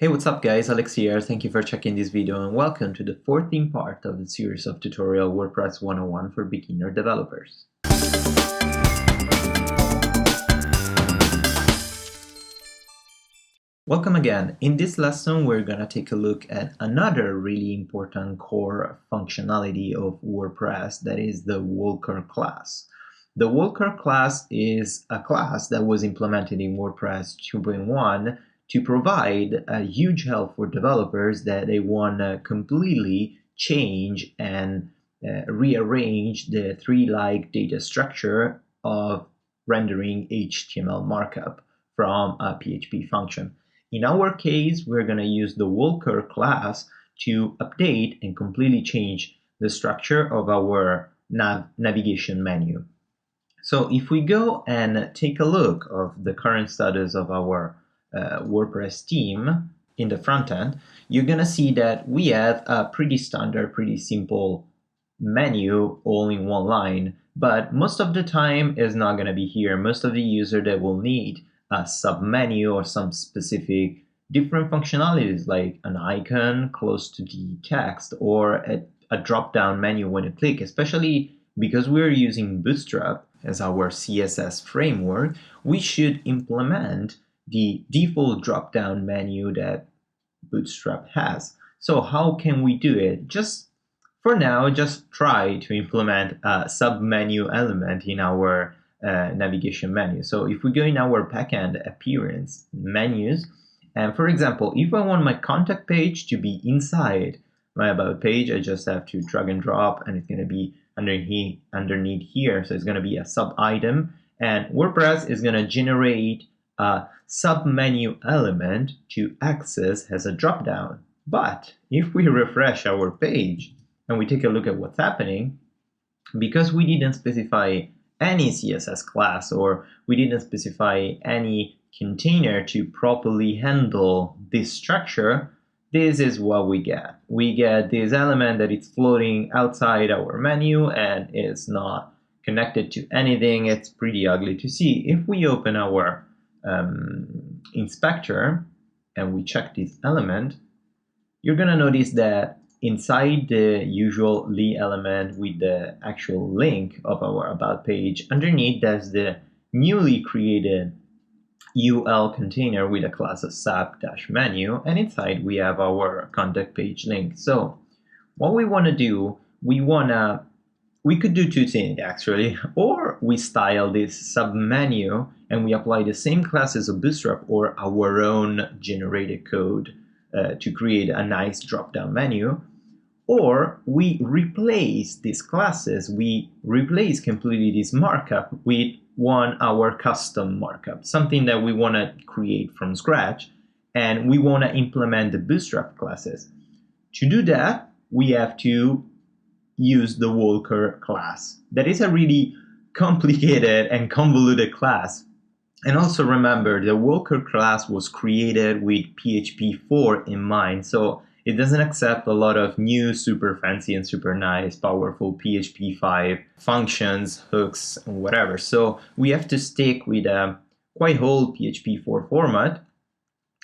Hey, what's up guys, Alex here. Thank you for checking this video and welcome to the 14th part of the series of tutorial WordPress 101 for beginner developers. Welcome again. In this lesson, we're gonna take a look at another really important core functionality of WordPress, that is the Walker class. The Walker class is a class that was implemented in WordPress 2.1 to provide a huge help for developers that they want to completely change and rearrange the tree-like data structure of rendering HTML markup from a PHP function. In our case, we're going to use the Walker class to update and completely change the structure of our navigation menu. So if we go and take a look of the current status of our WordPress theme in the front end, you're gonna see that we have a pretty standard, pretty simple menu all in one line, but most of the time is not gonna be here. Most of the user that will need a sub-menu or some specific different functionalities like an icon close to the text or a drop-down menu when you click, especially because we're using Bootstrap as our CSS framework, we should implement the default drop-down menu that Bootstrap has. So how can we do it? Just for now, just try to implement a sub-menu element in our navigation menu. So if we go in our backend appearance menus, and for example, if I want my contact page to be inside my about page, I just have to drag and drop and it's going to be underneath here. So it's going to be a sub item, and WordPress is going to generate a sub-menu element to access as a drop-down. But if we refresh our page and we take a look at what's happening, because we didn't specify any CSS class or we didn't specify any container to properly handle this structure, this is what we get. We get this element that is floating outside our menu and it's not connected to anything. It's pretty ugly to see. If we open our inspector and we check this element, you're gonna notice that inside the usual li element with the actual link of our about page, underneath there's the newly created UL container with a class of sub-menu, and inside we have our contact page link. So what we want to do, we could do two things actually, or we style this sub-menu and we apply the same classes of Bootstrap or our own generated code to create a nice drop-down menu, or we replace these classes, we replace completely this markup with our custom markup, something that we want to create from scratch, and we want to implement the Bootstrap classes. To do that, we have to use the Walker class. That is a really complicated and convoluted class. And also remember, the Walker class was created with PHP 4 in mind, so it doesn't accept a lot of new super fancy and super nice powerful PHP 5 functions, hooks, and whatever. So we have to stick with a quite old PHP 4 format,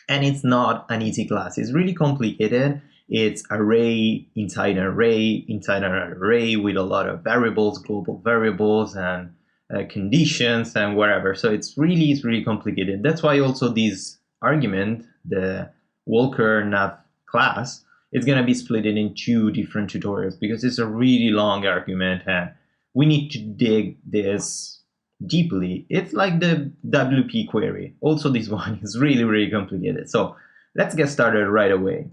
and it's not an easy class. It's really complicated. It's array inside an array inside an array with a lot of variables, global variables, and conditions and whatever. So it's really complicated. That's why also this argument, the Walker nav class, is going to be split in two different tutorials because it's a really long argument and we need to dig this deeply. It's like the WP query. Also, this one is really complicated. So let's get started right away.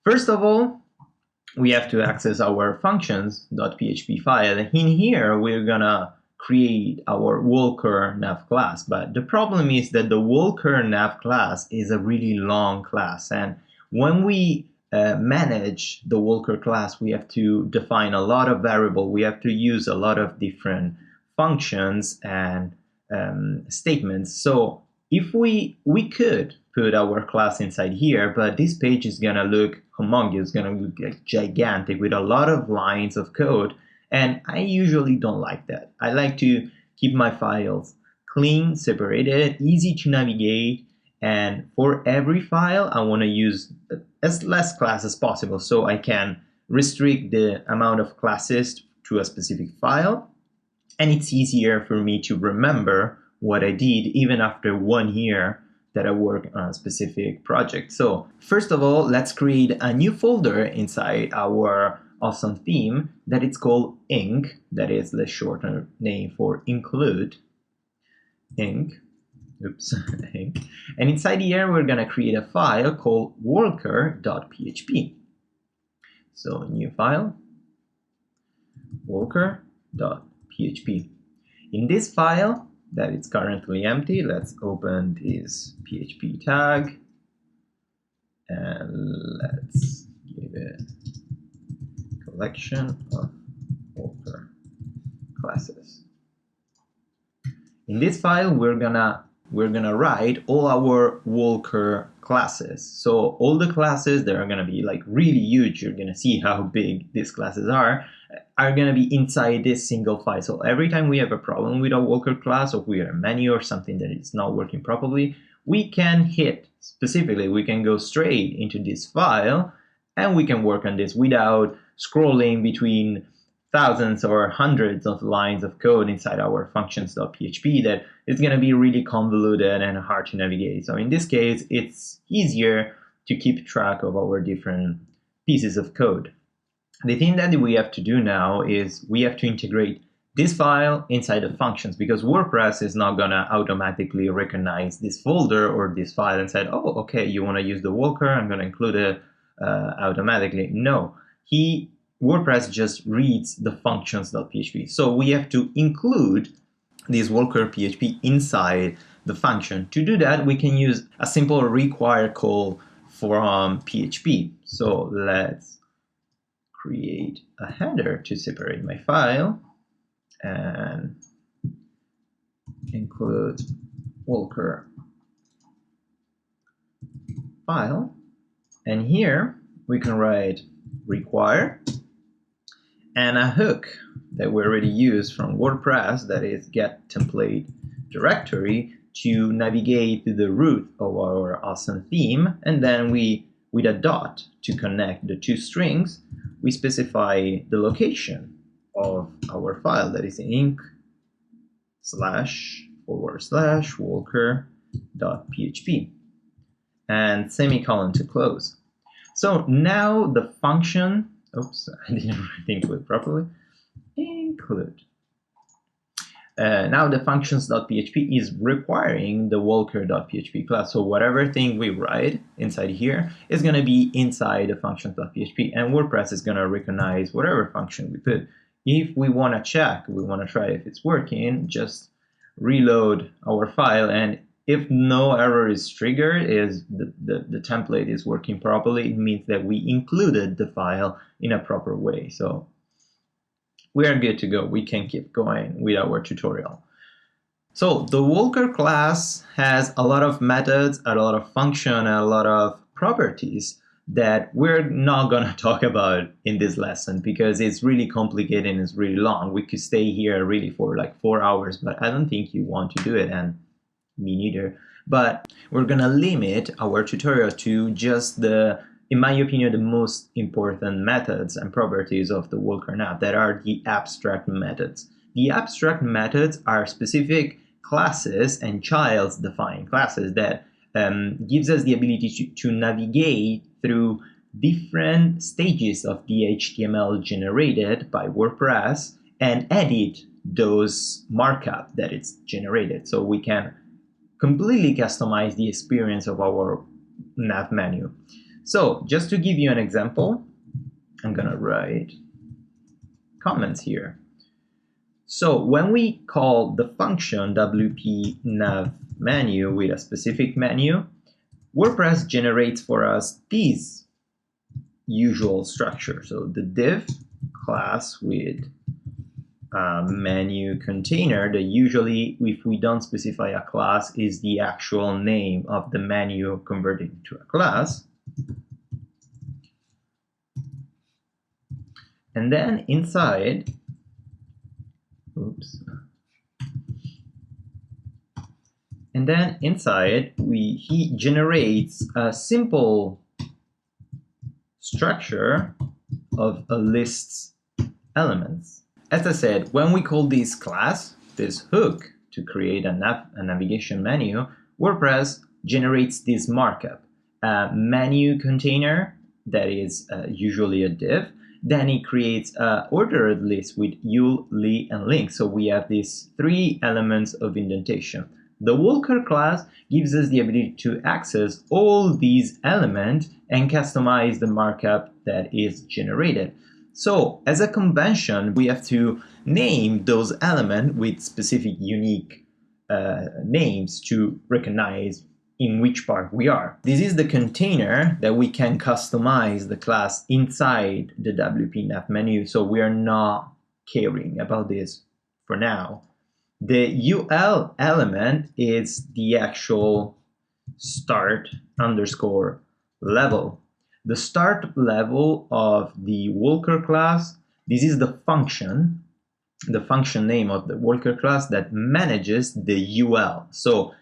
First of all, we have to access our functions.php file. In here, we're gonna create our Walker nav class. But the problem is that the Walker nav class is a really long class, and when we manage the Walker class, we have to define a lot of variables. We have to use a lot of different functions and statements. So if we could put our class inside here, but this page is gonna look humongous, gonna look like gigantic with a lot of lines of code, and I usually don't like that. I like to keep my files clean, separated, easy to navigate, And for every file, I want to use as less class as possible, so I can restrict the amount of classes to a specific file. And it's easier for me to remember what I did even after 1 year that I work on a specific project. So first of all, let's create a new folder inside our awesome theme that it's called Inc. That is the shorter name for include. Inc. Oops, Inc. And inside here, we're gonna create a file called walker.php. So new file, walker.php. In this file that it's currently empty, let's open this PHP tag and let's give it collection of Walker classes. In this file, we're gonna write all our Walker classes. So all the classes that are gonna be like really huge, you're gonna see how big these classes are gonna be inside this single file. So every time we have a problem with a Walker class, or we have a menu or something that is not working properly, we can hit specifically, we can go straight into this file and we can work on this without scrolling between thousands or hundreds of lines of code inside our functions.php that is going to be really convoluted and hard to navigate. So in this case, it's easier to keep track of our different pieces of code. The thing that we have to do now is we have to integrate this file inside the functions, because WordPress is not going to automatically recognize this folder or this file and say, oh, okay, you want to use the Walker, I'm going to include it automatically. No, WordPress just reads the functions.php. So we have to include this Walker PHP inside the function. To do that, we can use a simple require call from PHP. So let's create a header to separate my file and include Walker file. And here we can write require and a hook that we already use from WordPress, that is get template directory, to navigate to the root of our awesome theme. And then we, with a dot to connect the two strings, we specify the location of our file, that is inc//walker.php, and semicolon to close. So now the function, oops, I didn't write include properly, include. Now the functions.php is requiring the walker.php class. So whatever thing we write inside here is going to be inside the functions.php, and WordPress is going to recognize whatever function we put. If we want to check, we want to try if it's working, just reload our file, and if no error is triggered, is the template is working properly, it means that we included the file in a proper way. So we are good to go. We can keep going with our tutorial. So the Walker class has a lot of methods, a lot of function, and a lot of properties that we're not going to talk about in this lesson because it's really complicated and it's really long. We could stay here really for like 4 hours, but I don't think you want to do it, and me neither. But we're going to limit our tutorial to just in my opinion, the most important methods and properties of the Walker nav, that are the abstract methods. The abstract methods are specific classes and child-defined classes that gives us the ability to navigate through different stages of the HTML generated by WordPress and edit those markup that it's generated. So we can completely customize the experience of our nav menu. So just to give you an example, I'm going to write comments here. So when we call the function WP nav menu with a specific menu, WordPress generates for us this usual structure. So the div class with a menu container, that usually, if we don't specify a class, is the actual name of the menu converted into a class. And then inside, oops, And then inside, he generates a simple structure of a list elements. As I said, when we call this class, this hook, to create a navigation menu, WordPress generates this markup, a menu container that is usually a div. Then it creates an ordered list with ul, li, and link. So we have these 3 elements of indentation. The Walker class gives us the ability to access all these elements and customize the markup that is generated. So as a convention, we have to name those elements with specific unique names to recognize in which part we are. This is the container that we can customize the class inside the WP nav menu, so we are not caring about this for now. The UL element is the actual start underscore level. The start level of the Walker class, this is the function name of the Walker class that manages the UL. So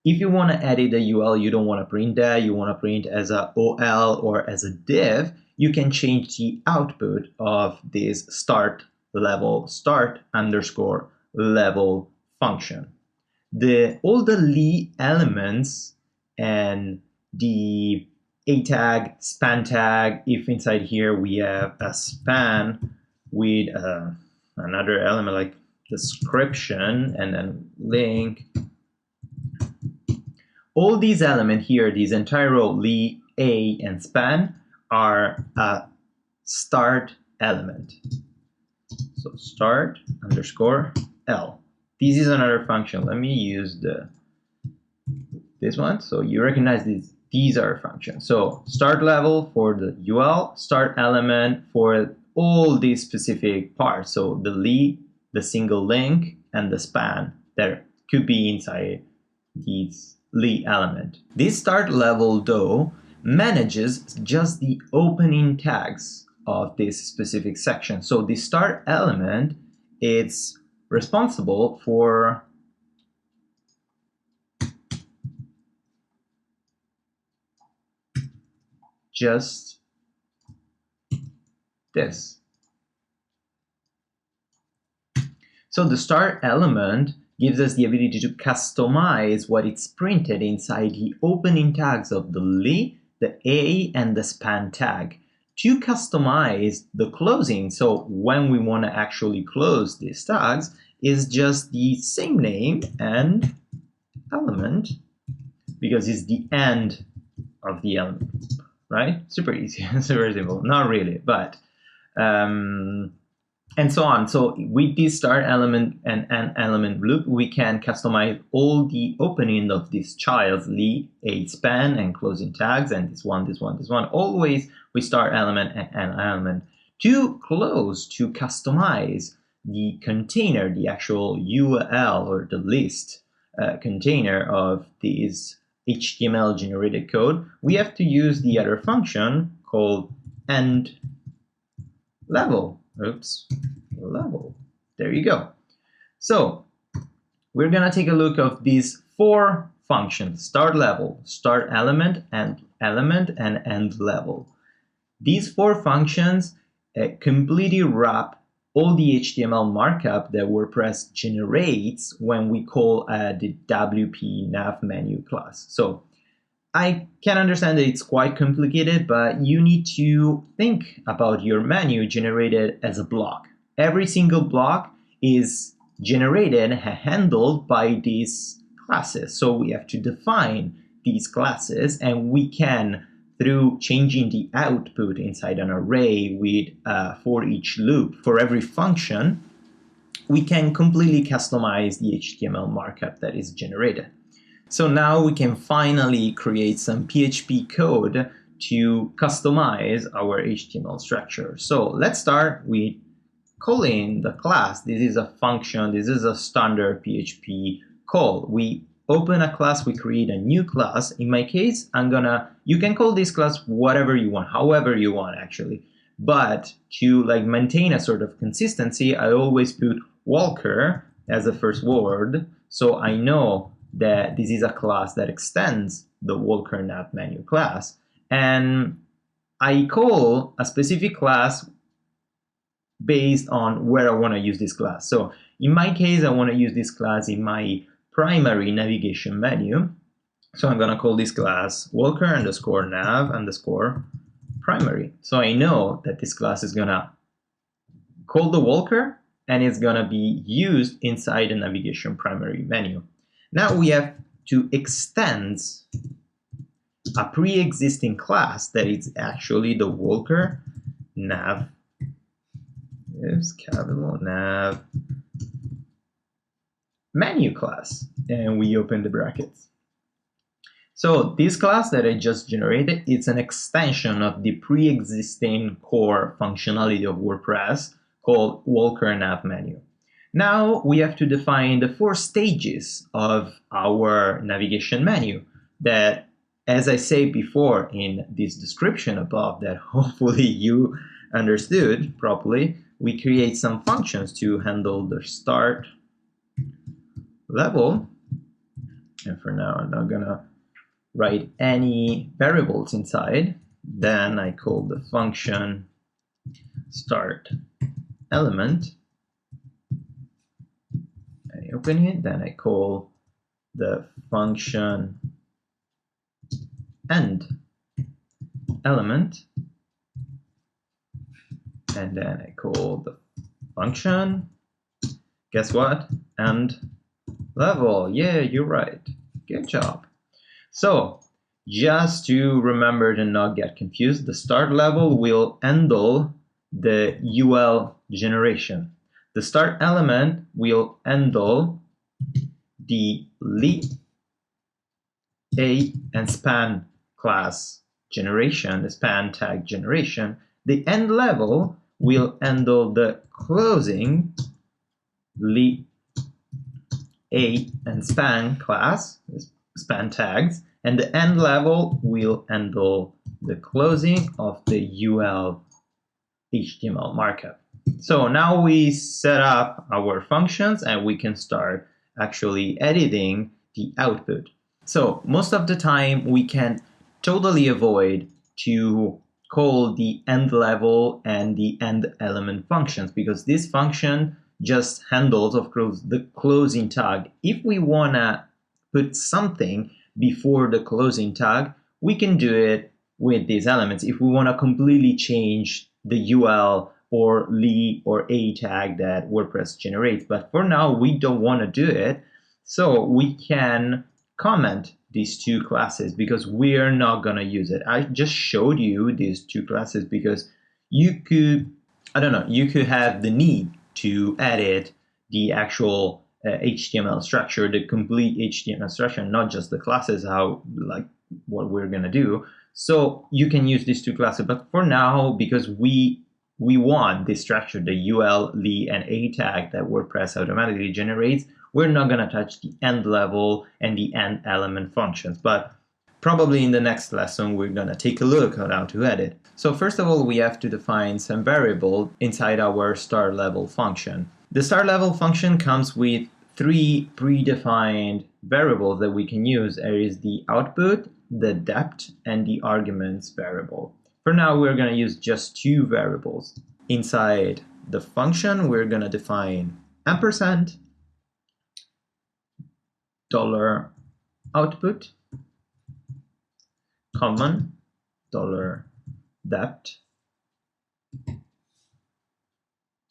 if you want to edit the UL, you don't want to print that, you want to print as a OL or as a div, you can change the output of this start underscore level function. All the li elements and the a tag, span tag, if inside here we have a span with another element like description and then link, all these elements here, these entire row, li, a, and span, are a start element. So start underscore L. This is another function. Let me use this one. So you recognize these are functions. So start level for the UL, start element for all these specific parts. So the li, the single link, and the span that could be inside these li element. This start level though manages just the opening tags of this specific section. So the start element is responsible for just this. So the start element gives us the ability to customize what it's printed inside the opening tags of the li, the a, and the span tag. To customize the closing, so when we want to actually close these tags, is just the same name and element, because it's the end of the element, right? Super easy, super simple. Not really, but and so on. So with this start element and an element loop, we can customize all the opening of this child's li, a, span, and closing tags, and this one. Always we start element and an element. To close, to customize the container, the actual UL or the list container of this HTML generated code, we have to use the other function called end level. Level. There you go. So we're gonna take a look of these 4 functions: start level, start element, and end level. These 4 functions completely wrap all the HTML markup that WordPress generates when we call the WP nav menu class. So I can understand that it's quite complicated, but you need to think about your menu generated as a block. Every single block is generated and handled by these classes. So we have to define these classes, and we can, through changing the output inside an array with for each loop for every function, we can completely customize the HTML markup that is generated. So now we can finally create some PHP code to customize our HTML structure. So let's start with calling the class. This is a function, this is a standard PHP call. We open a class, we create a new class. In my case, you can call this class whatever you want, however you want actually. But to maintain a sort of consistency, I always put Walker as the first word, so I know that this is a class that extends the Walker nav menu class, and I call a specific class based on where I want to use this class. So in my case, I want to use this class in my primary navigation menu. So I'm going to call this class Walker underscore nav underscore primary. So I know that this class is going to call the Walker and it's going to be used inside the navigation primary menu. Now we have to extend a pre-existing class that is actually the Walker nav, is capital nav menu class, and we open the brackets. So this class that I just generated, it's an extension of the pre-existing core functionality of WordPress called Walker nav menu. Now we have to define the 4 stages of our navigation menu that, as I said before in this description above that hopefully you understood properly, we create some functions to handle the start level. And for now, I'm not gonna write any variables inside. Then I call the function start element. I open it, then I call the function end element, and then I call the function, guess what, end level. Yeah, you're right, good job. So just to remember to not get confused, the start level will handle the UL generation. The start element will handle the li, a, and span class generation, the span tag generation. The end level will handle the closing li, a, and span class, span tags, and the end level will handle the closing of the UL HTML markup. So now we set up our functions and we can start actually editing the output. So most of the time we can totally avoid to call the end level and the end element functions, because this function just handles, of course, the closing tag. If we want to put something before the closing tag, we can do it with these elements. If we want to completely change the UL or li or a tag that WordPress generates, but for now we don't want to do it, so we can comment these 2 classes because we're not going to use it. I just showed you these 2 classes because you could, I don't know, you could have the need to edit the actual HTML structure, the complete HTML structure, not just the classes, how, like, what we're going to do. So you can use these 2 classes, but for now, because we want this structure, the UL, li, and a tag that WordPress automatically generates, we're not going to touch the end level and the end element functions. But probably in the next lesson, we're going to take a look at how to edit. So first of all, we have to define some variable inside our start level function. The start level function comes with 3 predefined variables that we can use. There is the output, the depth, and the arguments variable. For now, we're going to use just 2 variables. Inside the function, we're going to define ampersand, dollar output, common, dollar depth,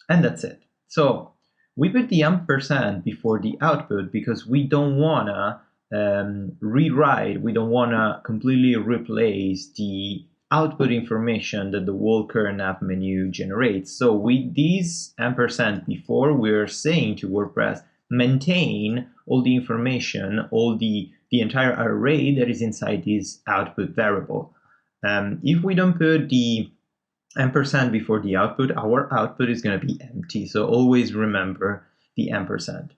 and that's it. So we put the ampersand before the output because we don't want to rewrite, we don't want to completely replace the output information that the Walker nav menu generates. So with this ampersand before, we're saying to WordPress, maintain all the information, all the entire array that is inside this output variable. If we don't put the ampersand before the output, our output is going to be empty. So always remember the ampersand.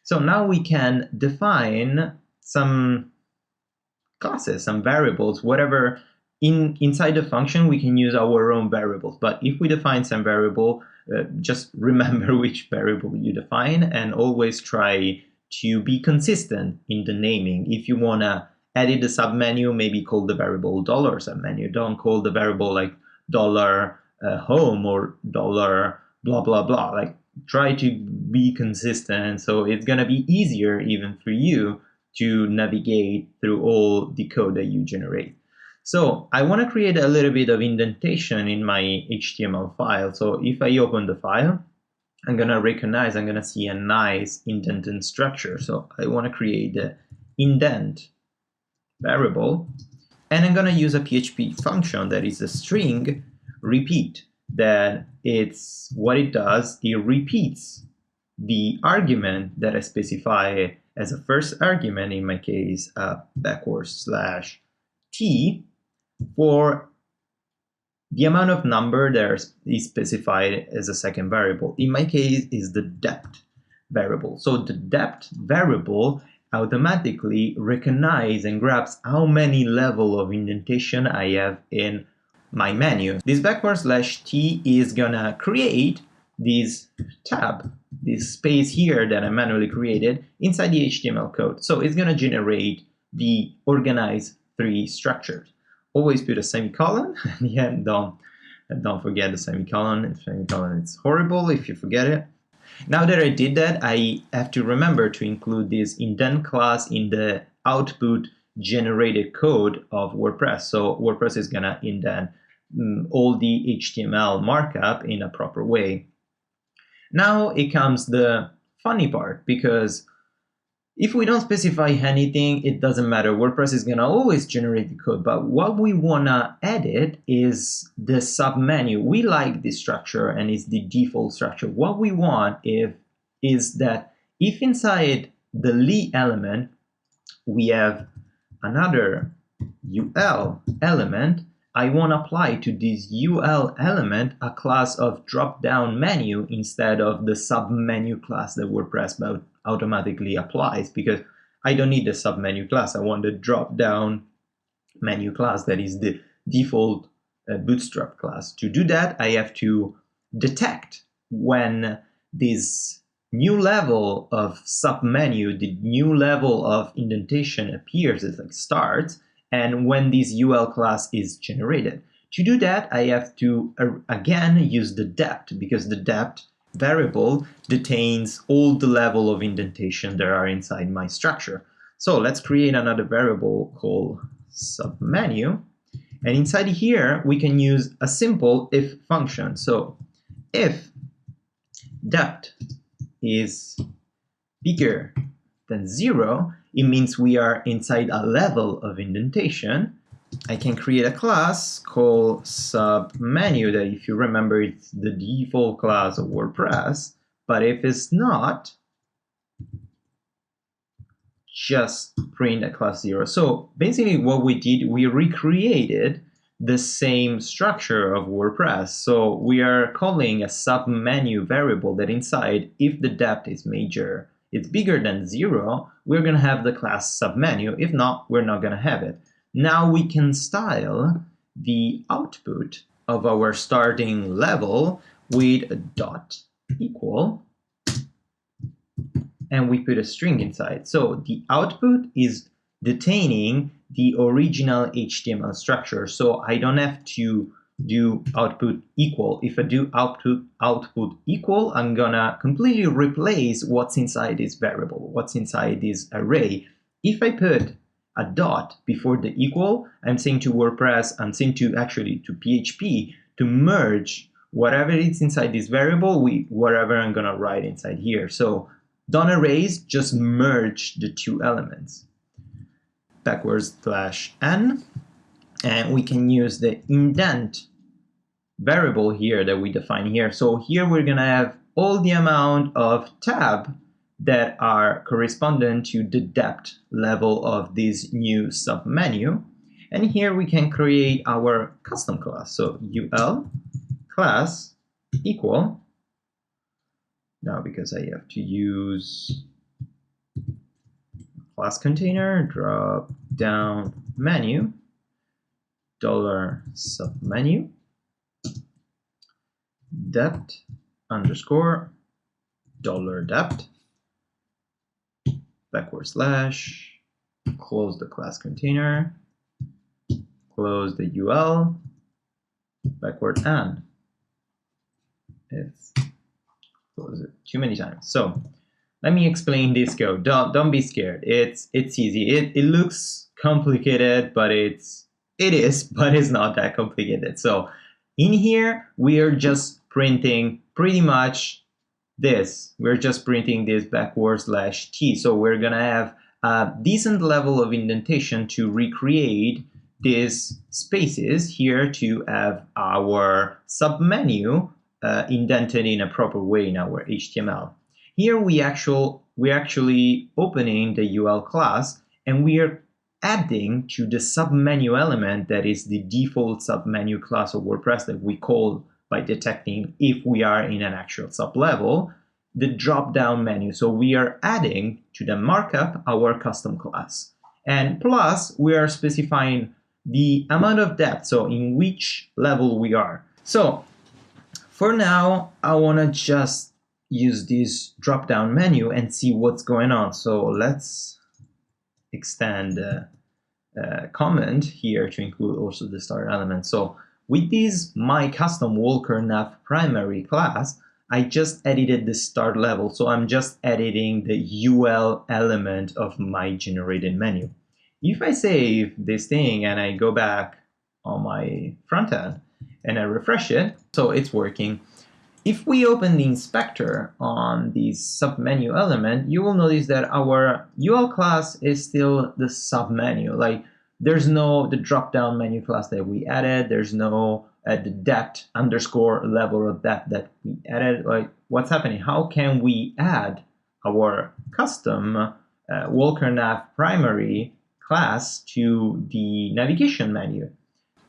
So now we can define some classes, some variables, whatever. Inside the function, we can use our own variables. But if we define some variable, just remember which variable you define and always try to be consistent in the naming. If you want to edit the submenu, maybe call the variable dollar submenu. Don't call the variable like dollar home or dollar blah blah blah. Like, try to be consistent, so it's gonna be easier even for you to navigate through all the code that you generate. So I want to create a little bit of indentation in my HTML file. So if I open the file, I'm gonna see a nice indented structure. So I want to create the indent variable, and I'm gonna use a PHP function that is a string repeat. That it's what it does, it repeats the argument that I specify as a first argument, in my case /t, for the amount of number that is specified as a second variable. In my case is the depth variable. So the depth variable automatically recognizes and grabs how many level of indentation I have in my menu. This /t is gonna create this tab, this space here that I manually created inside the HTML code. So it's gonna generate the organized three structures. Always put a semicolon at the end. Don't forget the semicolon. It's horrible if you forget it. Now that I did that, I have to remember to include this indent class in the output generated code of WordPress. So WordPress is gonna indent all the HTML markup in a proper way. Now it comes the funny part, because if we don't specify anything, it doesn't matter. WordPress is gonna always generate the code, but what we wanna edit is the submenu. We like this structure and it's the default structure. What we want is that if inside the li element, we have another ul element, I want to apply to this ul element a class of drop-down menu instead of the submenu class that WordPress automatically applies, because I don't need the submenu class. I want the drop-down menu class that is the default bootstrap class. To do that, I have to detect when this new level of submenu, the new level of indentation appears, it like starts, and when this ul class is generated. To do that, I have to again use the depth, because the depth variable contains all the level of indentation that are inside my structure. So let's create another variable called submenu, and inside here we can use a simple if function. So if depth is bigger than 0, it means we are inside a level of indentation. I can create a class called submenu that, if you remember, it's the default class of WordPress. But if it's not, just print a class 0. So basically what we did, we recreated the same structure of WordPress. So we are calling a submenu variable that inside, if the depth is it's bigger than 0, we're going to have the class submenu. If not, we're not going to have it. Now we can style the output of our starting level with a dot equal, and we put a string inside. So the output is detaining the original HTML structure. So I don't have to do output equal. If I do output equal, I'm gonna completely replace what's inside this variable, what's inside this array. If I put a dot before the equal, I'm saying to WordPress, I'm saying to PHP to merge whatever is inside this variable with whatever I'm gonna write inside here. So don't erase, just merge the two elements. /n, and we can use the indent variable here that we define here. So here we're gonna have all the amount of tab that are correspondent to the depth level of this new submenu. And here we can create our custom class. So ul class equal, now because I have to use class container, drop down menu, $submenu, depth underscore $depth, backward slash, close the class container, close the UL, backward and. It's close it too many times. So let me explain this code. Don't be scared. It's easy. It looks complicated, but it is, but it's not that complicated. So in here, we are just printing pretty much this. We're just printing this backward slash T. So we're gonna have a decent level of indentation to recreate these spaces here to have our submenu indented in a proper way in our HTML. Here we're actually opening the UL class, and we are adding to the submenu element that is the default submenu class of WordPress that we call by detecting if we are in an actual sublevel, the drop-down menu. So we are adding to the markup our custom class. And plus, we are specifying the amount of depth, so in which level we are. So for now, I want to just use this drop-down menu and see what's going on. So let's extend the comment here to include also the start element. So with this my custom Walker nav primary class, I just edited the start level. So I'm just editing the UL element of my generated menu. If I save this thing and I go back on my front end and I refresh it, so it's working. If we open the inspector on the submenu element, you will notice that our UL class is still the submenu. Like there's no the drop-down menu class that we added. There's no the depth underscore level of depth that we added. Like what's happening? How can we add our custom Walker nav primary class to the navigation menu?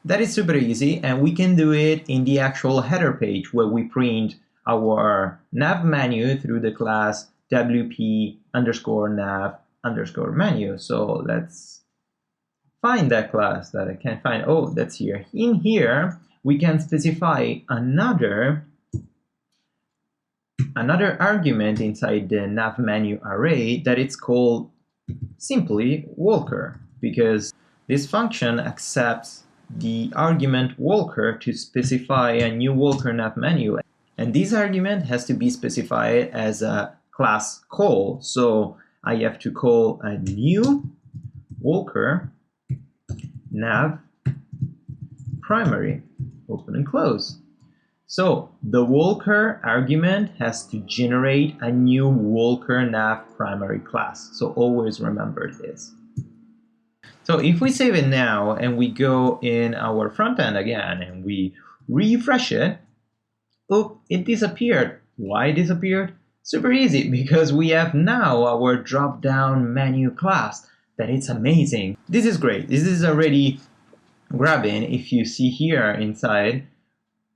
That is super easy, and we can do it in the actual header page where we print our nav menu through the class wp underscore nav underscore menu. So let's find that class that I can't find. Oh, that's here. In here, we can specify another argument inside the nav menu array that it's called simply Walker, because this function accepts the argument Walker to specify a new Walker nav menu. And this argument has to be specified as a class call. So I have to call a new Walker nav primary, open and close. So the Walker argument has to generate a new Walker nav primary class. So always remember this. So if we save it now and we go in our front end again and we refresh it, oh, it disappeared. Why it disappeared? Super easy, because we have now our drop-down menu class. That it's amazing. This is great. This is already grabbing, if you see here inside,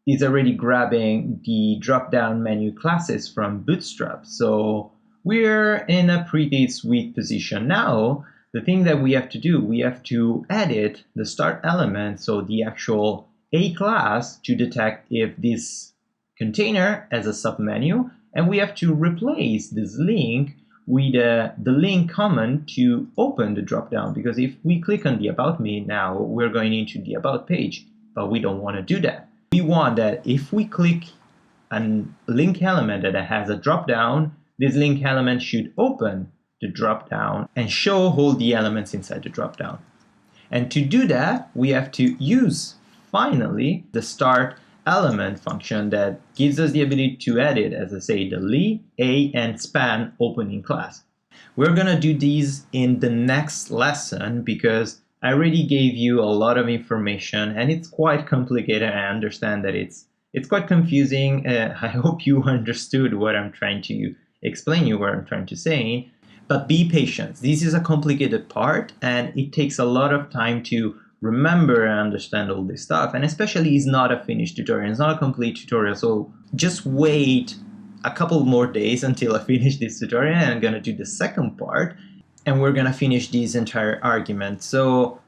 is already grabbing the drop-down menu classes from Bootstrap. So we're in a pretty sweet position now. The thing that we have to do, we have to edit the start element, so the actual A class, to detect if this container has a submenu, and we have to replace this link with the link command to open the dropdown, because if we click on the About Me now, we're going into the About page, but we don't want to do that. We want that if we click a link element that has a dropdown, this link element should open the dropdown and show all the elements inside the dropdown. And to do that, we have to use, finally, the start element function that gives us the ability to edit, as I say, the li, a, and span opening class. We're going to do these in the next lesson because I already gave you a lot of information and it's quite complicated. I understand that it's quite confusing. I hope you understood what I'm trying to explain you, what I'm trying to say. But be patient. This is a complicated part and it takes a lot of time to remember and understand all this stuff. And especially it's not a finished tutorial. It's not a complete tutorial. So just wait a couple more days until I finish this tutorial and I'm going to do the second part and we're going to finish this entire argument. So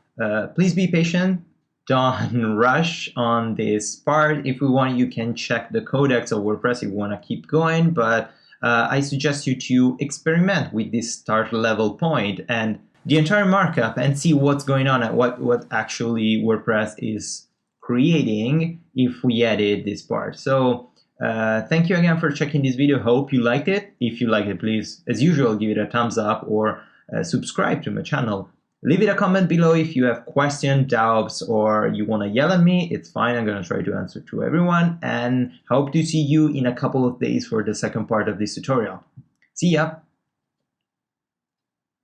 please be patient. Don't rush on this part. If you want, you can check the codex of WordPress if you want to keep going. But I suggest you to experiment with this start level point and the entire markup and see what's going on and what actually WordPress is creating if we added this part. So thank you again for checking this video. Hope you liked it. If you liked it, please, as usual, give it a thumbs up or subscribe to my channel. Leave it a comment below if you have questions, doubts, or you want to yell at me. It's fine. I'm going to try to answer to everyone, and hope to see you in a couple of days for the second part of this tutorial. See ya!